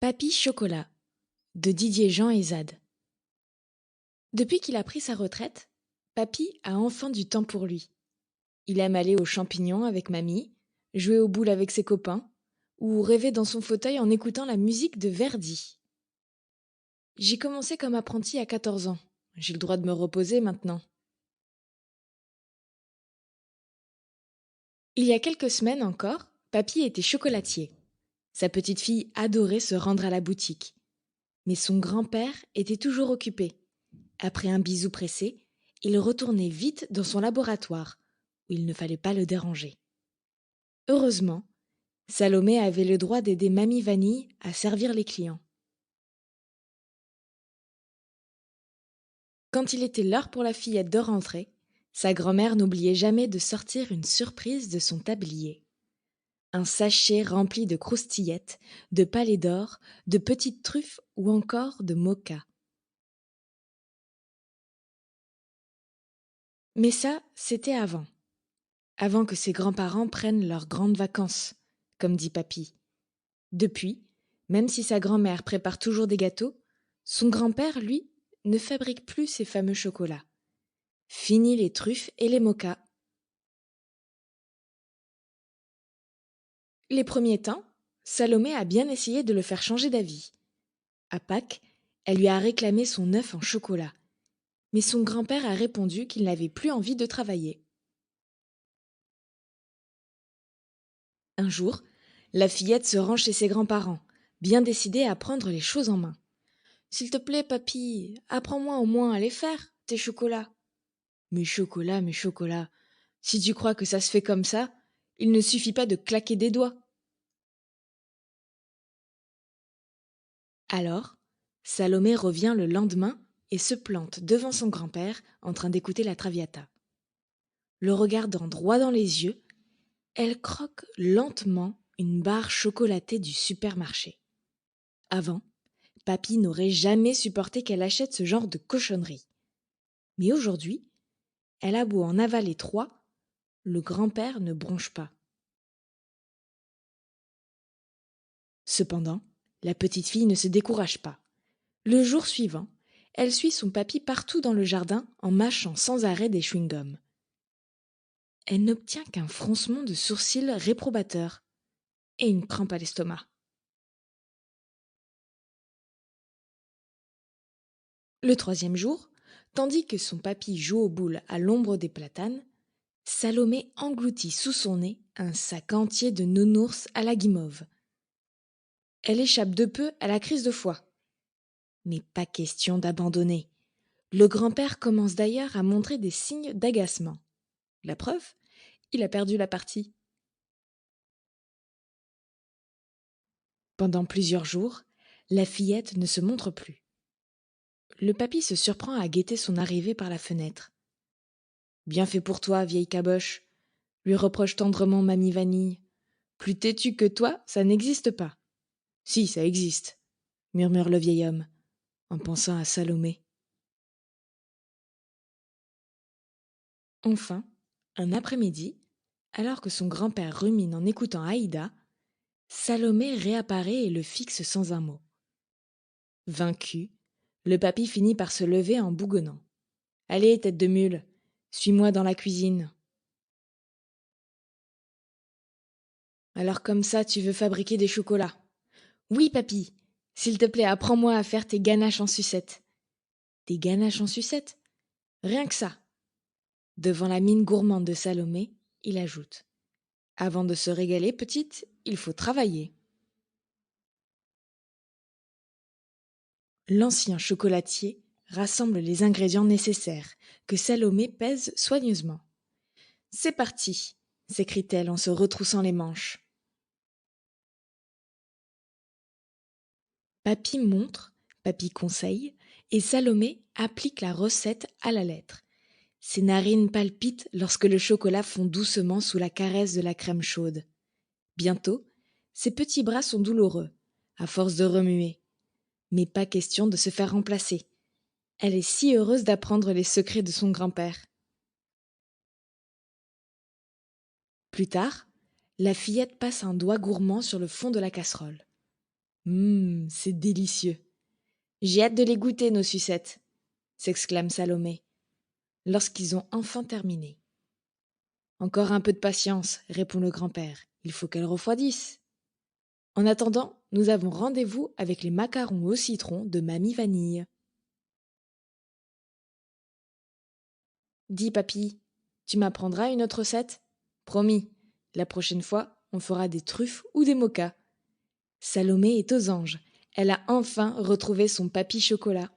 Papy Chocolat de Didier Jean et Zad. Depuis qu'il a pris sa retraite, Papy a enfin du temps pour lui. Il aime aller aux champignons avec mamie, jouer aux boules avec ses copains, ou rêver dans son fauteuil en écoutant la musique de Verdi. J'ai commencé comme apprenti à 14 ans. J'ai le droit de me reposer maintenant. Il y a quelques semaines encore, Papy était chocolatier. Sa petite fille adorait se rendre à la boutique. Mais son grand-père était toujours occupé. Après un bisou pressé, il retournait vite dans son laboratoire, où il ne fallait pas le déranger. Heureusement, Salomé avait le droit d'aider Mamie Vanille à servir les clients. Quand il était l'heure pour la fillette de rentrer, sa grand-mère n'oubliait jamais de sortir une surprise de son tablier. Un sachet rempli de croustillettes, de palais d'or, de petites truffes ou encore de moka. Mais ça, c'était avant. Avant que ses grands-parents prennent leurs grandes vacances, comme dit Papy. Depuis, même si sa grand-mère prépare toujours des gâteaux, son grand-père, lui, ne fabrique plus ces fameux chocolats. Fini les truffes et les mokas. Les premiers temps, Salomé a bien essayé de le faire changer d'avis. À Pâques, elle lui a réclamé son œuf en chocolat. Mais son grand-père a répondu qu'il n'avait plus envie de travailler. Un jour, la fillette se rend chez ses grands-parents, bien décidée à prendre les choses en main. « S'il te plaît, papy, apprends-moi au moins à les faire, tes chocolats. » « Mes chocolats, mes chocolats, si tu crois que ça se fait comme ça, il ne suffit pas de claquer des doigts. » Alors, Salomé revient le lendemain et se plante devant son grand-père en train d'écouter la Traviata. Le regardant droit dans les yeux, elle croque lentement une barre chocolatée du supermarché. Avant, Papy n'aurait jamais supporté qu'elle achète ce genre de cochonnerie. Mais aujourd'hui, elle a beau en avaler 3, le grand-père ne bronche pas. Cependant, la petite fille ne se décourage pas. Le jour suivant, elle suit son papy partout dans le jardin en mâchant sans arrêt des chewing-gums. Elle n'obtient qu'un froncement de sourcils réprobateur et une crampe à l'estomac. Le troisième jour, tandis que son papy joue aux boules à l'ombre des platanes, Salomé engloutit sous son nez un sac entier de nounours à la guimauve. Elle échappe de peu à la crise de foie. Mais pas question d'abandonner. Le grand-père commence d'ailleurs à montrer des signes d'agacement. La preuve, il a perdu la partie. Pendant plusieurs jours, la fillette ne se montre plus. Le papy se surprend à guetter son arrivée par la fenêtre. « Bien fait pour toi, vieille caboche !» lui reproche tendrement Mamie Vanille. « Plus têtu que toi, ça n'existe pas. »« Si, ça existe, » murmure le vieil homme, en pensant à Salomé. Enfin, un après-midi, alors que son grand-père rumine en écoutant Aïda, Salomé réapparaît et le fixe sans un mot. Vaincu, le papy finit par se lever en bougonnant. « Allez, tête de mule, suis-moi dans la cuisine. »« Alors comme ça, tu veux fabriquer des chocolats ?»« Oui, papy. S'il te plaît, apprends-moi à faire tes ganaches en sucette. »« Des ganaches en sucette ? Rien que ça. » Devant la mine gourmande de Salomé, il ajoute. « Avant de se régaler, petite, il faut travailler. » L'ancien chocolatier rassemble les ingrédients nécessaires, que Salomé pèse soigneusement. « C'est parti !» s'écrie-t-elle en se retroussant les manches. Papy montre, Papy conseille, et Salomé applique la recette à la lettre. Ses narines palpitent lorsque le chocolat fond doucement sous la caresse de la crème chaude. Bientôt, ses petits bras sont douloureux, à force de remuer. Mais pas question de se faire remplacer. Elle est si heureuse d'apprendre les secrets de son grand-père. Plus tard, la fillette passe un doigt gourmand sur le fond de la casserole. C'est délicieux. J'ai hâte de les goûter, nos sucettes, s'exclame Salomé, lorsqu'ils ont enfin terminé. Encore un peu de patience, répond le grand-père. Il faut qu'elles refroidissent. En attendant, nous avons rendez-vous avec les macarons au citron de Mamie Vanille. Dis, papy, tu m'apprendras une autre recette? Promis, la prochaine fois, on fera des truffes ou des mochas. Salomé est aux anges. Elle a enfin retrouvé son papy chocolat.